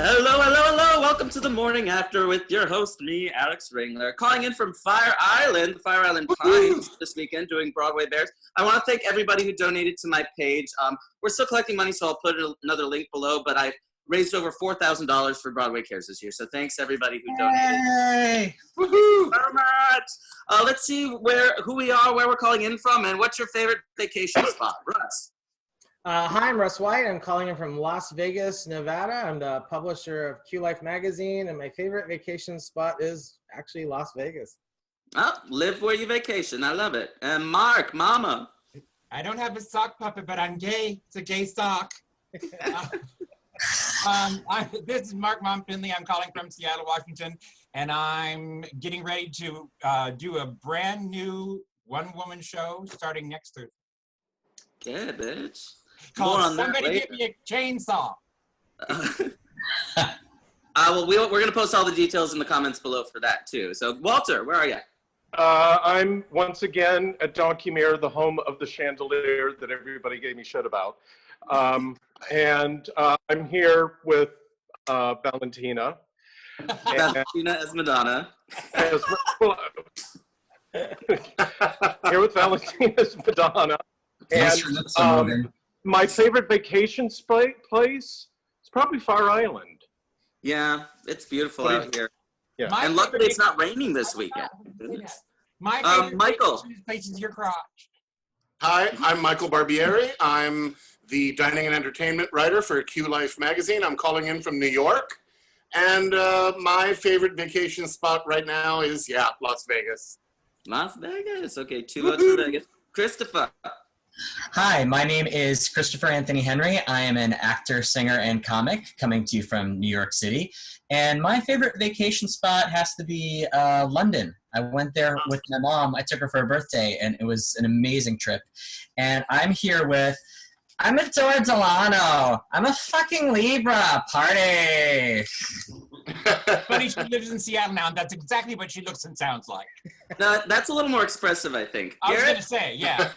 Hello, hello, hello. Welcome to the morning after with your host, me, Alex Ringler, calling in from Fire Island Pines this weekend, doing Broadway Bears. I want to thank everybody who donated to my page. We're still collecting money, so I'll put another link below, but I've raised over $4,000 for Broadway Cares this year, so thanks everybody who donated. Hey! Woohoo! So much! Let's see who we are, where we're calling in from, and what's your favorite vacation spot? Russ. Hi, I'm Russ White. I'm calling in from Las Vegas, Nevada. I'm the publisher of Q Life magazine, and my favorite vacation spot is actually Las Vegas. Oh, live where you vacation. I love it. And Mark, Mama. I don't have a sock puppet, but I'm gay. It's a gay sock. This is Mark Mom Finley. I'm calling from Seattle, Washington, and I'm getting ready to do a brand new one-woman show starting next Thursday. Good, bitch. Called Somebody Give Me a Chainsaw. Well, we're going to post all the details in the comments below for that, too. So, Walter, where are you? I'm once again at Donkey Mere, the home of the chandelier that everybody gave me shit about. And I'm here with Valentina. Valentina as Madonna. Here with Valentina as Madonna. And my favorite vacation place is probably Fire Island. Yeah, it's beautiful out here. Yeah. And luckily it's not raining this weekend. My favorite Michael. place is your crotch. Hi, I'm Michael Barbieri. I'm the dining and entertainment writer for Q Life magazine. I'm calling in from New York. And my favorite vacation spot right now is, Las Vegas. Las Vegas. Okay, 2 votes for Vegas. Christopher. Hi, my name is Christopher Anthony Henry. I am an actor, singer, and comic coming to you from New York City. And my favorite vacation spot has to be London. I went there with my mom. I took her for her birthday, and it was an amazing trip. And I'm here with, I'm a Dora Delano. I'm a fucking Libra. Party. Funny, she lives in Seattle now, and that's exactly what she looks and sounds like. No, that's a little more expressive, I think. I was going to say, yeah.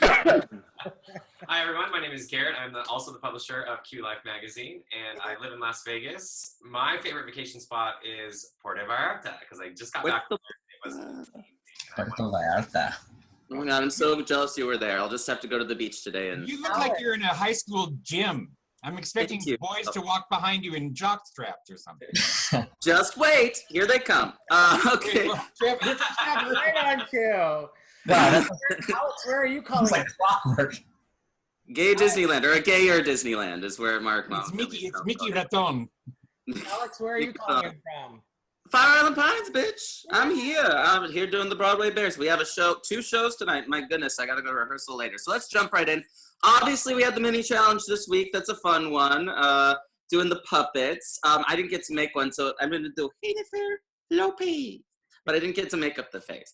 Hi everyone, my name is Garrett. I'm also the publisher of Q Life magazine, and I live in Las Vegas. My favorite vacation spot is Puerto Vallarta, because I just got back from there. It was Puerto Vallarta. Oh my God, I'm so jealous you were there. I'll just have to go to the beach today. And You look like you're in a high school gym. I'm expecting boys to walk behind you in jock straps or something. Just wait, here they come. Okay. Right on cue. Wow, Alex, where are you calling? it's like clockwork. Gay Disneyland, or a gayer Disneyland is where Mark Mom. It's Mickey Raton. Alex, where are you calling in from? Fire Island Pines, bitch. I'm here doing the Broadway Bears. We have a show, 2 shows tonight. My goodness, I gotta go to rehearsal later. So let's jump right in. Obviously, we had the mini challenge this week. That's a fun one. Doing the puppets. I didn't get to make one, so I'm gonna do Jennifer Lopez, but I didn't get to make up the face.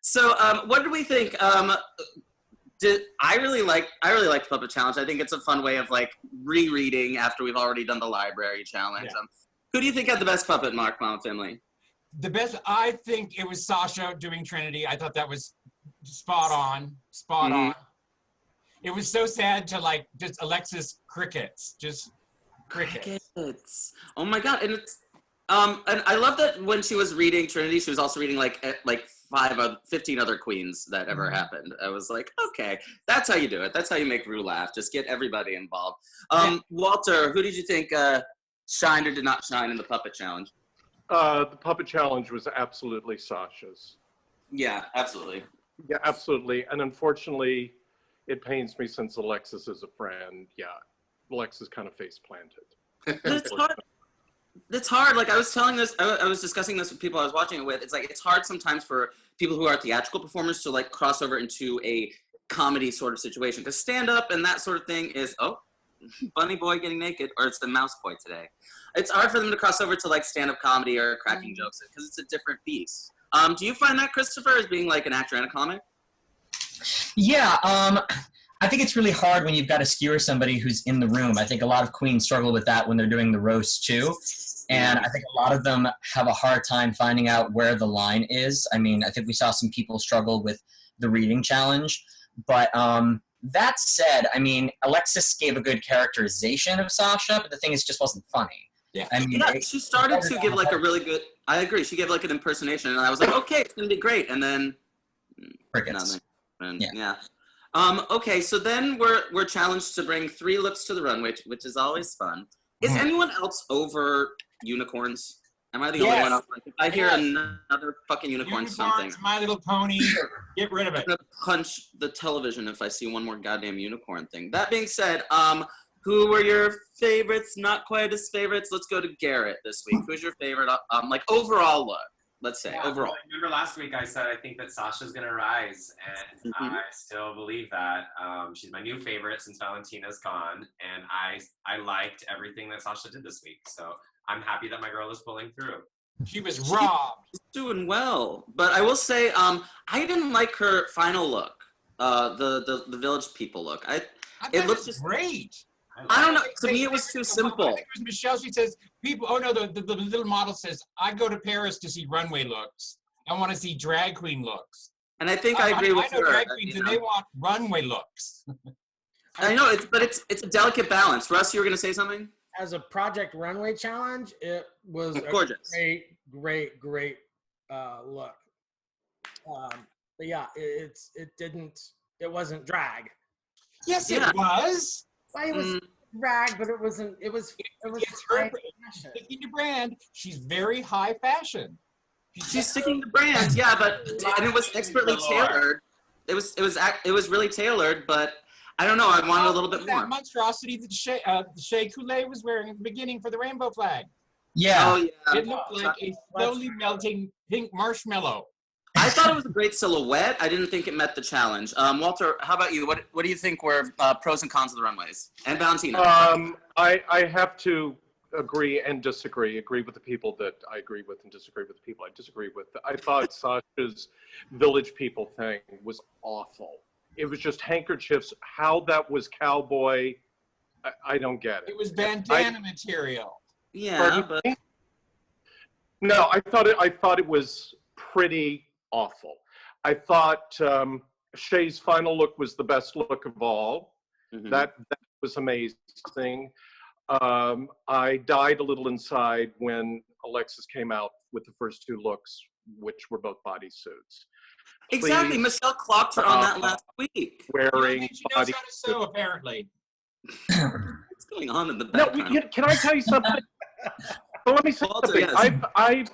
So what did we think? I really like the puppet challenge. I think it's a fun way of like rereading after we've already done the library challenge. Yeah. Who do you think had the best puppet, Mark, Mom, Finley? The best, I think it was Sasha doing Trinity. I thought that was spot on. It was so sad to like just Alexis crickets, just crickets. Oh my God, and it's and I love that when she was reading Trinity, she was also reading like 15 other queens that ever happened. I was like, okay, that's how you do it. That's how you make Rue laugh. Just get everybody involved. Walter, who did you think shined or did not shine in the puppet challenge? The puppet challenge was absolutely Sasha's. Yeah, absolutely. Yeah, absolutely. And unfortunately, it pains me since Alexis is a friend. Yeah, Alexis kind of face planted. It's hard. It's hard. Like I was discussing this with people I was watching it with. It's like, it's hard sometimes for people who are theatrical performers to like cross over into a comedy sort of situation. Because stand up and that sort of thing is, bunny boy getting naked, or it's the mouse boy today. It's hard for them to cross over to like stand up comedy or cracking jokes because it's a different beast. Do you find that, Christopher, as being like an actor and a comic? Yeah, I think it's really hard when you've got to skewer somebody who's in the room. I think a lot of queens struggle with that when they're doing the roast too. And I think a lot of them have a hard time finding out where the line is. I mean, I think we saw some people struggle with the reading challenge. But that said, I mean, Alexis gave a good characterization of Sasha, but the thing is, it just wasn't funny. Yeah. I mean, Yeah, she started to give like a really good. I agree. She gave like an impersonation, and I was like, okay, it's gonna be great. And then crickets. nothing. And, Yeah. yeah. Okay, so then we're challenged to bring 3 looks to the runway, which is always fun. Is anyone else over unicorns? Am I the only one? Like, if I hear another fucking unicorn something, My Little Pony, get rid of it. I'm gonna punch the television if I see one more goddamn unicorn thing. That being said, who were your favorites? Not quite as favorites. Let's go to Garrett this week. Who's your favorite? Like overall look. Let's say overall. Well, remember last week I said I think that Sasha's gonna rise, and I still believe that. She's my new favorite since Valentina's gone, and I liked everything that Sasha did this week. So I'm happy that my girl is pulling through. She was robbed. She's doing well, but I will say I didn't like her final look. The Village People look. It looked just great. I don't know. To me, it was too simple. I think it was Michelle. She says, "People." Oh no, the little model says, "I go to Paris to see runway looks. I want to see drag queen looks." And I think I agree with I know her. drag queens, and they want runway looks. I know but it's a delicate balance. Russ, you were gonna say something? As a Project Runway challenge, it was gorgeous. A great look. But yeah, it wasn't drag. Yes, it was. Well, it was drag, but it wasn't. It was high fashion. Sticking to brand. She's very high fashion. She's sticking to brand, yeah, and it was expertly tailored. It was really tailored, but I don't know. I wanted a little bit more. That monstrosity that Shea Coulee was wearing at the beginning for the rainbow flag. Yeah. Oh yeah. It looked like a slowly melting pink marshmallow. I thought it was a great silhouette. I didn't think it met the challenge. Walter, how about you? What do you think were pros and cons of the runways? And Valentina. I have to agree and disagree. Agree with the people that I agree with and disagree with the people I disagree with. I thought Sasha's Village People thing was awful. It was just handkerchiefs. How that was cowboy, I don't get it. It was bandana material. Yeah, but no, I thought it was pretty awful. I thought Shay's final look was the best look of all. That was amazing. I died a little inside when Alexis came out with the first 2 looks, which were both bodysuits. Exactly. Please, Michelle clocked her on that last week. Wearing she knows how to sew, apparently. What's going on in the background? No, can I tell you something? Well, let me say Walter, something. yes.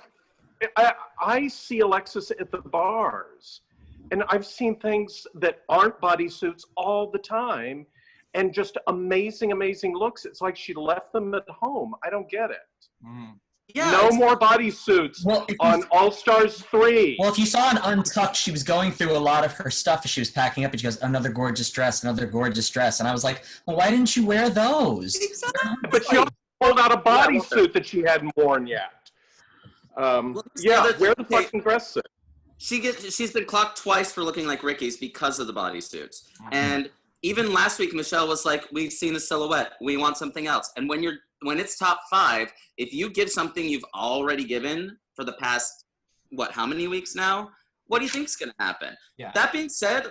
I see Alexis at the bars, and I've seen things that aren't bodysuits all the time, and just amazing looks. It's like she left them at home. I don't get it. Yeah, no more bodysuits on All Stars 3. Well, if you saw in Untucked, she was going through a lot of her stuff as she was packing up, and she goes, another gorgeous dress. And I was like, well, why didn't you wear those? Exactly. But she also pulled out a bodysuit that she hadn't worn yet. Wear the fucking dress suit. She's been clocked twice for looking like Ricky's because of the bodysuits. And even last week, Michelle was like, we've seen the silhouette. We want something else. And when it's top 5, if you give something you've already given for the past, how many weeks now? What do you think's going to happen? Yeah. That being said,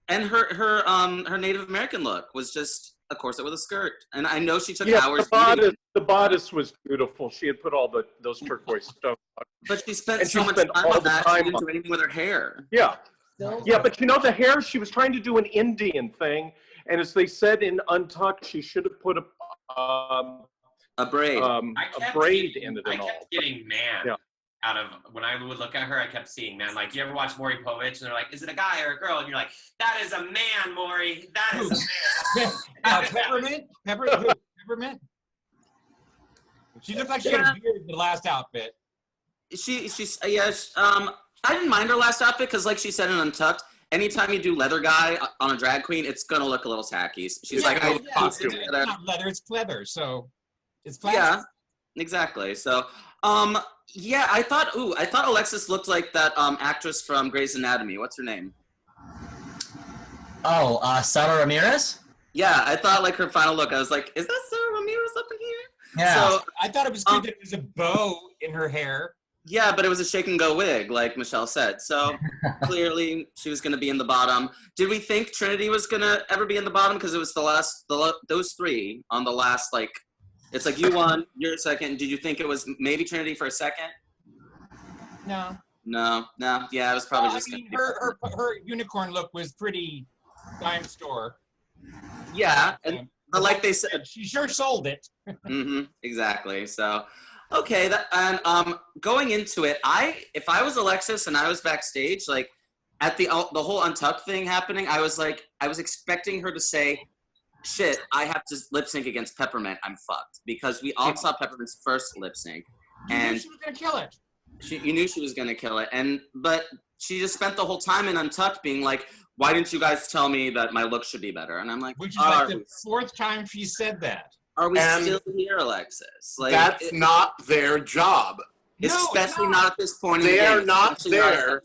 and her Native American look was just a corset with a skirt. And I know she took hours. The bodice was beautiful. She had put all those turquoise stones on. But she spent so much time on that, she didn't do anything with her hair. Yeah. Yeah, but the hair, she was trying to do an Indian thing. And as they said in Untucked, she should have put a braid. A braid in it and all. I kept getting man out of, when I would look at her, I kept seeing man. Like, you ever watch Maury Povich? And they're like, is it a guy or a girl? And you're like, that is a man, Maury. That is a man. Peppermint? She looked like she had a beard in the last outfit. I didn't mind her last outfit because, like she said in Untucked, anytime you do leather guy on a drag queen, it's gonna look a little tacky. She's it's not leather, it's pleather, so it's plastic. Yeah, exactly. So, I thought Alexis looked like that actress from Grey's Anatomy. What's her name? Oh, Sara Ramirez? Yeah, I thought like her final look. I was like, is that Sara Ramirez up in here? Yeah. So, I thought it was good that it was a bow in her hair. Yeah, but it was a shake and go wig, like Michelle said. So clearly she was going to be in the bottom. Did we think Trinity was going to ever be in the bottom? Because it was those 3 on the last It's like you won, you're second. Did you think it was maybe Trinity for a second? No. No. Yeah, it was probably just. I mean, her unicorn look was pretty dime store. Yeah, but like they said, she sure sold it. Exactly. So, okay, going into it, if I was Alexis and I was backstage, like at the whole Untucked thing happening, I was expecting her to say, "Shit, I have to lip sync against Peppermint. I'm fucked," because we all saw Peppermint's first lip sync, and you knew she was gonna kill it. You knew she was gonna kill it, but she just spent the whole time in Untucked being like, "Why didn't you guys tell me that my look should be better?" And I'm like, which is like the fourth time she said that. Are we still here, Alexis? Like, that's not their job. Especially not at this point. They are not there.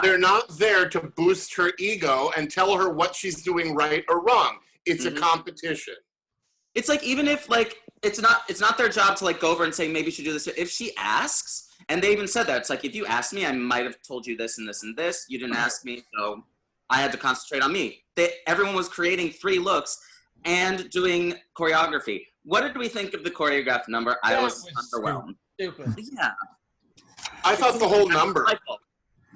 They're not there to boost her ego and tell her what she's doing right or wrong. It's a competition. It's like, even if like it's not their job to like go over and say maybe you should do this. If she asks, and they even said that, it's like, if you asked me, I might have told you this and this and this. You didn't ask me, so I had to concentrate on me. Everyone was creating 3 looks and doing choreography. What did we think of the choreographed number? I was underwhelmed. Stupid. Yeah. I thought the whole number.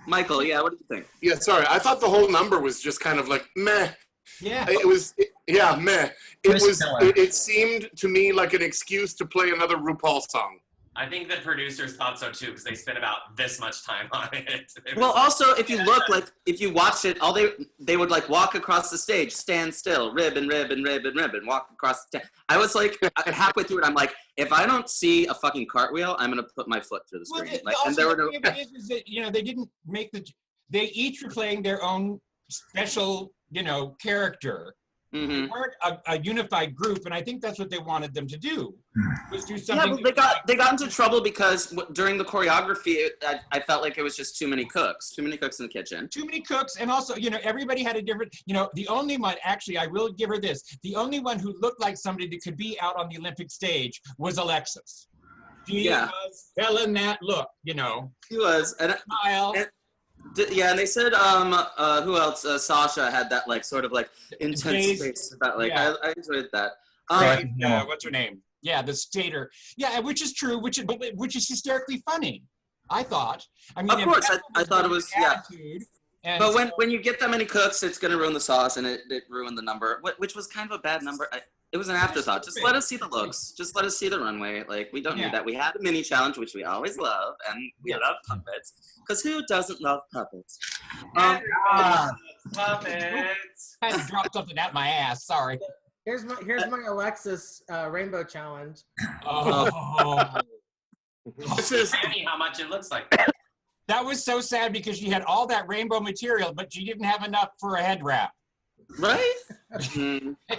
Michael, yeah, what did you think? Yeah, sorry. I thought the whole number was just kind of like meh. Yeah. Meh. It seemed to me like an excuse to play another RuPaul song. I think the producers thought so too, because they spent about this much time on it. Well, also, if you look, like, if you watch it, they would like walk across the stage, stand still, ribbon, walk across the I was like, halfway through it, I'm like, if I don't see a fucking cartwheel, I'm gonna put my foot through the screen. And there were no. Is that, they didn't make they each were playing their own special, character. They weren't a unified group, and I think that's what they wanted them to do. Was do something. Yeah, they got into trouble because during the choreography, I felt like it was just too many cooks in the kitchen. Too many cooks, and also, everybody had a different. The only one, actually, I will give her this. The only one who looked like somebody that could be out on the Olympic stage was was selling that look. She was, smile. And they said, who else? Sasha had that like sort of like intense face about like I enjoyed that. What's her name? Yeah, the skater. Yeah, which is true. Which is hysterically funny. I thought. I mean, of course, I thought it was But so, when you get that many cooks, it's gonna ruin the sauce, and it ruined the number, which was kind of a bad number. It was an afterthought. Just let us see the looks. Just let us see the runway. Like, we don't need that. We had a mini challenge, which we always love, and we love puppets. Because who doesn't love puppets? Puppets. I had to drop something at my ass. Sorry. Here's my Alexis rainbow challenge. Oh. This is how much it looks like. That was so sad because she had all that rainbow material, but she didn't have enough for a head wrap. Right?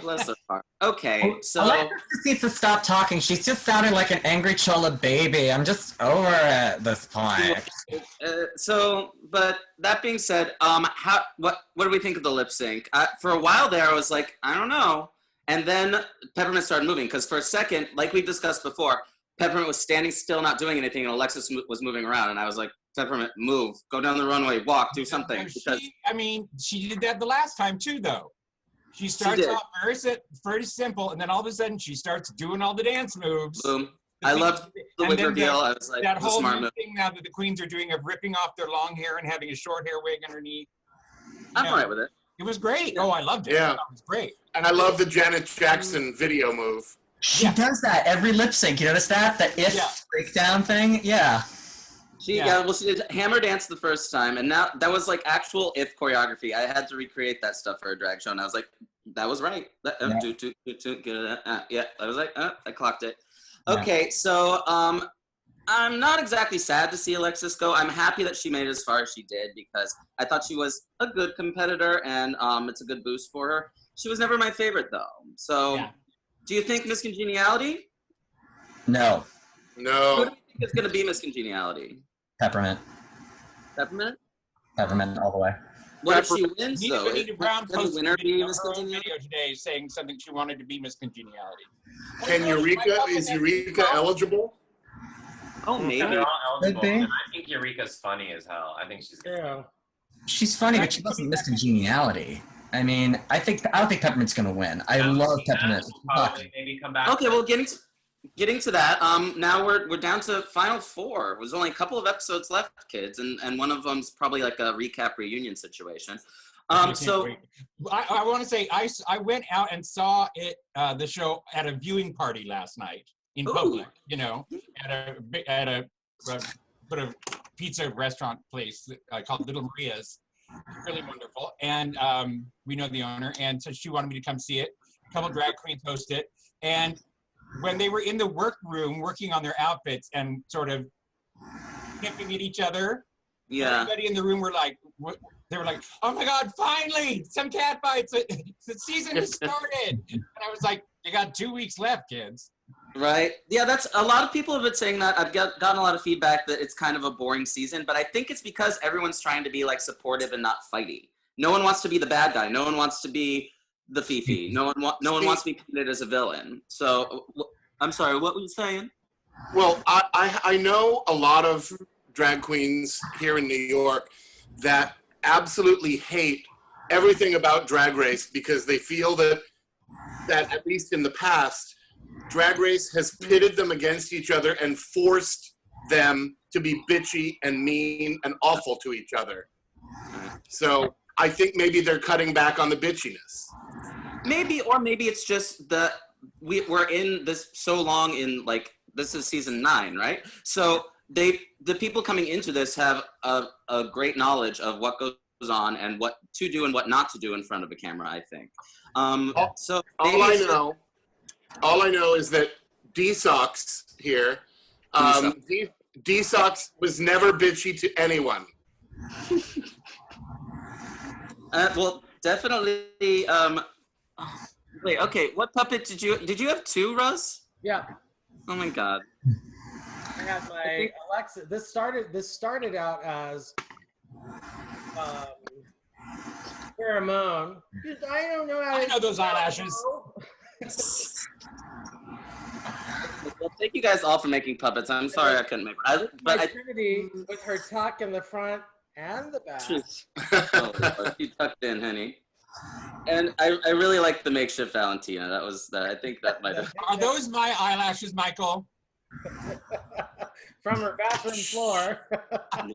Bless her heart. Okay, so Alexis just needs to stop talking. She's just sounding like an angry chola baby. I'm just over it at this point. But that being said, what do we think of the lip sync? For a while there, I was like, I don't know, and then Peppermint started moving because for a second, like we discussed before, Peppermint was standing still, not doing anything, and Alexis was moving around, and I was like, Peppermint, move, go down the runway, walk, do something. She did that the last time too, though. She starts off very simple, and then all of a sudden she starts doing all the dance moves. Boom. I loved the wig reveal. I was like, that whole smart new thing now that the queens are doing of ripping off their long hair and having a short hair wig underneath. I'm all right with it. It was great. Oh, I loved it. Yeah. It was great. And I love the Janet Jackson video move. She does that every lip sync. You notice that? The if breakdown thing? Yeah. She did Hammer Dance the first time, and now that was like actual if choreography. I had to recreate that stuff for a drag show, and I was like, that was right. I was like, I clocked it. Okay, so I'm not exactly sad to see Alexis go. I'm happy that she made it as far as she did because I thought she was a good competitor, and it's a good boost for her. She was never my favorite, though. So, do you think Miss Congeniality? No. Who do you think is going to be Miss Congeniality? Peppermint. Peppermint? Peppermint all the way. What if she wins, though? Anita Brown posted winner be a Miss Congeniality? video today saying something she wanted to be Miss Congeniality. Is Eureka eligible? Oh, maybe. They're all eligible, Could be. and I think Eureka's funny as hell. I think she's good. She's funny, but she wasn't Miss Congeniality. I mean, I don't think Peppermint's gonna win. I love Peppermint. Probably maybe come back. Okay, well, getting getting to that, now we're down to final four. There's only a couple of episodes left, kids, and one of them's probably like a recap reunion situation. So I want to say I went out and saw it the show at a viewing party last night in public. You know, at a sort of pizza restaurant place called Little Maria's. Really wonderful, and we know the owner, and so she wanted me to come see it. A couple drag queens host it, and when they were in the workroom working on their outfits and sort of nipping at each other, everybody in the room were like, they were like, "Oh my God, finally, some cat fights! The season has started!" And I was like, "You got 2 weeks left, kids." Right. Yeah, that's a lot of people have been saying that. I've gotten a lot of feedback that it's kind of a boring season, but I think it's because everyone's trying to be like supportive and not fighty. No one wants to be the bad guy. No one wants to be the Fifi. No one wants to be painted as a villain. So I'm sorry, what were you saying? Well, I know a lot of drag queens here in New York that absolutely hate everything about Drag Race because they feel that at least in the past, Drag Race has pitted them against each other and forced them to be bitchy and mean and awful to each other. So I think maybe they're cutting back on the bitchiness. Maybe, or maybe it's just that we're in this so long in, like, this is season 9, right? So the people coming into this have a great knowledge of what goes on and what to do and what not to do in front of a camera, I think. So all I know is that D-Sox here, D-Sox was never bitchy to anyone. Well, definitely. Wait, okay. What puppet did you have 2, Russ? Yeah. Oh my God. I had my Alexa. This started out as pheromone. I don't know how. I know those eyelashes. Well, thank you guys all for making puppets. I'm sorry I couldn't make it. But Trinity with her tuck in the front and the back. Oh, you tucked in, honey. And I really like the makeshift Valentina. I think that might have. Are those my eyelashes, Michael? From her bathroom floor. Come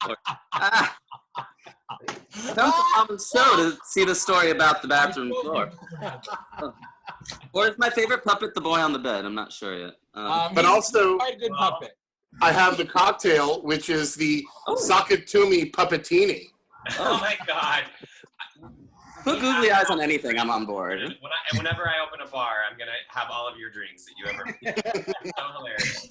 to Mama's show to see the story about the bathroom floor. Or is my favorite puppet the boy on the bed? I'm not sure yet. But also, quite a good puppet. I have the cocktail, which is the Sakatumi Puppetini. Oh my God. Put googly eyes on anything, I'm on board. Whenever I open a bar, I'm going to have all of your drinks that you ever made. So hilarious.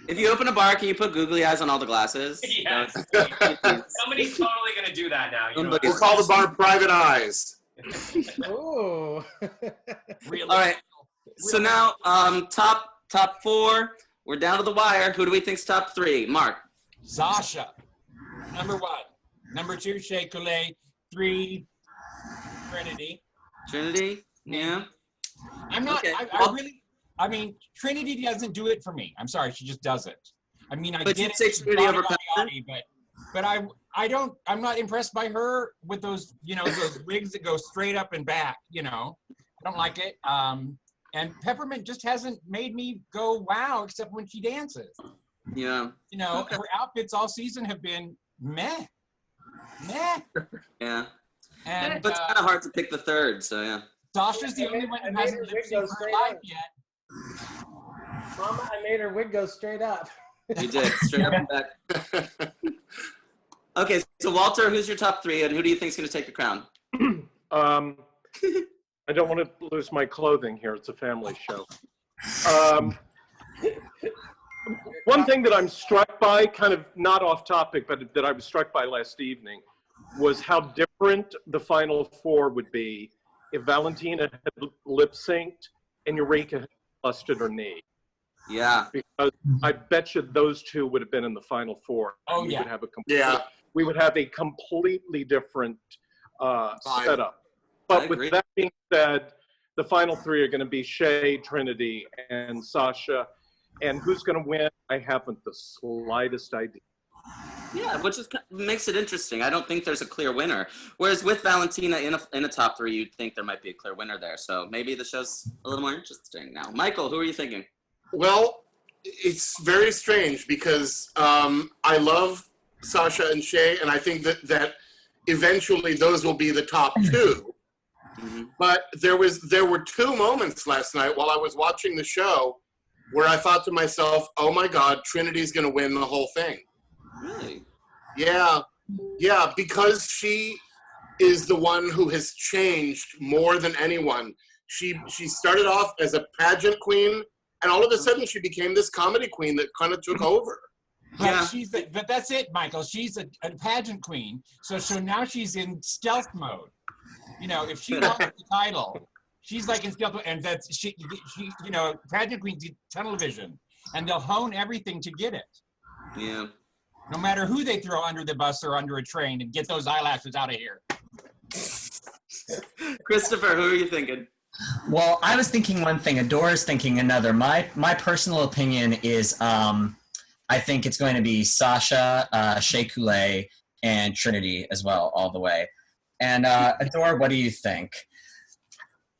If you open a bar, can you put googly eyes on all the glasses? Yes. Somebody's totally going to do that now. You know We'll call the bar Private Eyes. Ooh. All right. So now, top 4. We're down to the wire. Who do we think's top 3? Mark. Sasha, number 1. Number 2, Shea Coulee. 3, Trinity. Trinity? Yeah. I'm not. Okay. I mean, Trinity doesn't do it for me. I'm sorry, she just doesn't. I mean, I But get you'd say Trinity over Peppermint? but I'm not impressed by her with those, those wigs that go straight up and back, I don't like it. And Peppermint just hasn't made me go, wow, except when she dances. Yeah. Her outfits all season have been meh. Yeah. And but it's kind of hard to pick the third, so yeah. Sasha's the only one who hasn't lip synced her live yet. Mama, I made her wig go straight up. You did, straight up and back. Okay, so Walter, who's your top 3, and who do you think is going to take the crown? I don't want to lose my clothing here. It's a family show. One thing that I'm struck by, kind of not off topic, but that I was struck by last evening, was how different the final 4 would be if Valentina had lip synced and Eureka had busted her knee. Yeah. Because I bet you those 2 would have been in the final 4. Oh, we yeah. We would have a completely different setup. But with that being said, the final 3 are going to be Shea, Trinity, and Sasha. And who's going to win? I haven't the slightest idea. Yeah, which makes it interesting. I don't think there's a clear winner. Whereas with Valentina in a top 3, you'd think there might be a clear winner there. So maybe the show's a little more interesting now. Michael, who are you thinking? Well, it's very strange because I love Sasha and Shay, and I think that eventually those will be the top two. Mm-hmm. But there were two moments last night while I was watching the show where I thought to myself, oh my God, Trinity's going to win the whole thing. Really? Yeah, because she is the one who has changed more than anyone. She started off as a pageant queen, and all of a sudden she became this comedy queen that kind of took over. But but that's it, Michael. She's a pageant queen, so now she's in stealth mode. You know, if she wants the title, she's like in stealth mode, and that's she you know, pageant queens do tunnel vision, and they'll hone everything to get it. Yeah. No matter who they throw under the bus or under a train, and get those eyelashes out of here. Christopher, who are you thinking? Well, I was thinking one thing. Adora's thinking another. My personal opinion is I think it's going to be Sasha, Shea Coulee, and Trinity as well, all the way. And Adora, what do you think?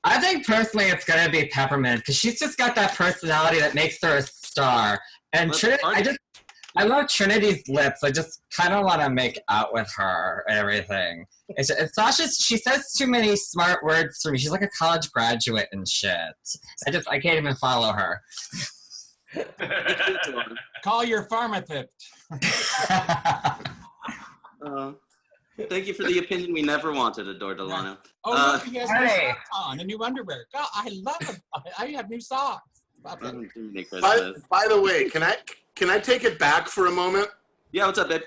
I think personally it's going to be Peppermint because she's just got that personality that makes her a star. And Trinity, I love Trinity's lips. I just kind of want to make out with her and everything. And Sasha, she says too many smart words for me. She's like a college graduate and shit. I can't even follow her. Call your pharmacist. Thank you for the opinion we never wanted, Adore Delano. Oh, look, he has new socks on, a new underwear. God, I love it. I have new socks. By the way, can I take it back for a moment? Yeah, what's up, babe?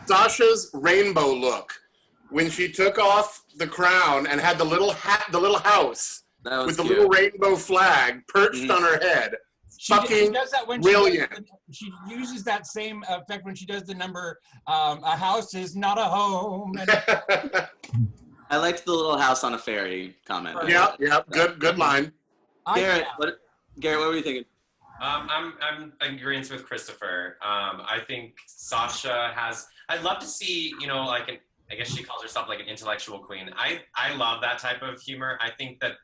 Sasha's rainbow look when she took off the crown and had the little hat, the little house with the little rainbow flag perched on her head. Fucking does that when brilliant. She uses that same effect when she does the number, a house is not a home. I liked the little house on a ferry comment. Yeah, good line. Garrett, what were you thinking? I'm in agreement with Christopher. I think Sasha has. I'd love to see, you know, like I guess she calls herself like an intellectual queen. I love that type of humor. I think that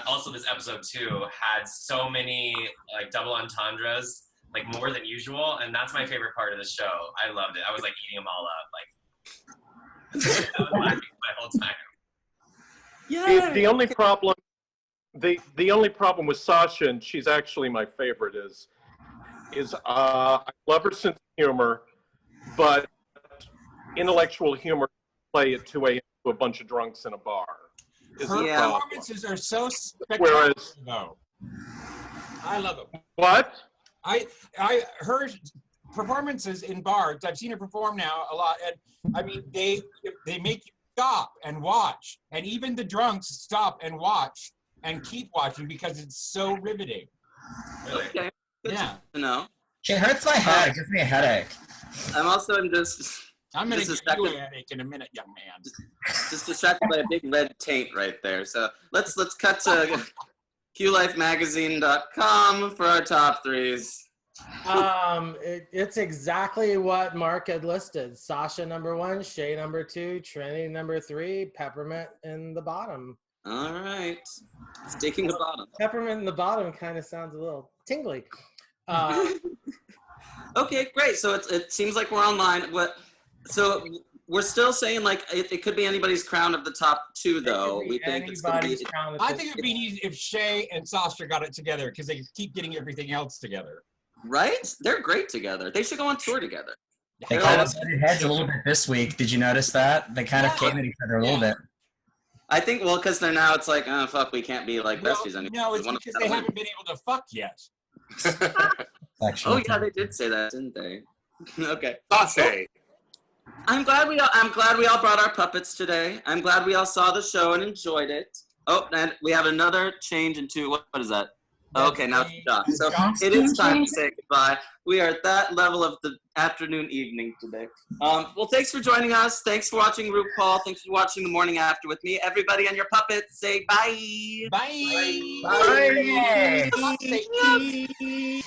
also this episode too had so many like double entendres, like more than usual, and that's my favorite part of the show. I loved it. I was like eating them all up, like I was laughing my whole time. Yeah. The only problem with Sasha, and she's actually my favorite, is I love her sense of humor, but intellectual humor play at 2 a.m. to a bunch of drunks in a bar. Her performances are so spectacular, though. I love them. What? Her performances in bars, I've seen her perform now a lot, and I mean, they make you stop and watch, and even the drunks stop and watch and keep watching because it's so riveting. Really? Okay. Good to know. It hurts my head. It gives me a headache. I'm going to give you a headache in a minute, young man. Just distracted by a big red taint right there. So let's cut to QLifeMagazine.com for our top threes. It's exactly what Mark had listed. Sasha number 1, Shay number 2, Trinity number 3, Peppermint in the bottom. All right. Sticking the bottom. Peppermint in the bottom kind of sounds a little tingly. Okay, great. So it seems like we're online. So we're still saying like it could be anybody's crown of the top 2, though. We think it's going to be. I think it'd be easy if Shay and Sasha got it together because they keep getting everything else together. Right? They're great together. They should go on tour together. They kind of butted heads a little bit this week. Did you notice that? They kind of came at each other a little bit. I think, well, because they're now, it's like, oh, fuck, we can't be like besties anymore. No, it's because they haven't been able to fuck yet. Oh, yeah, they did say that, didn't they? Okay. Sasha. I'm glad we all brought our puppets today. I'm glad we all saw the show and enjoyed it. Oh, and we have another change into, what is that? Okay, now it's John. So it is time to say goodbye. We are at that level of the afternoon, evening today. Well, thanks for joining us. Thanks for watching RuPaul. Thanks for watching The Morning After with me. Everybody on your puppets, say bye. Bye. Bye. Bye. Bye.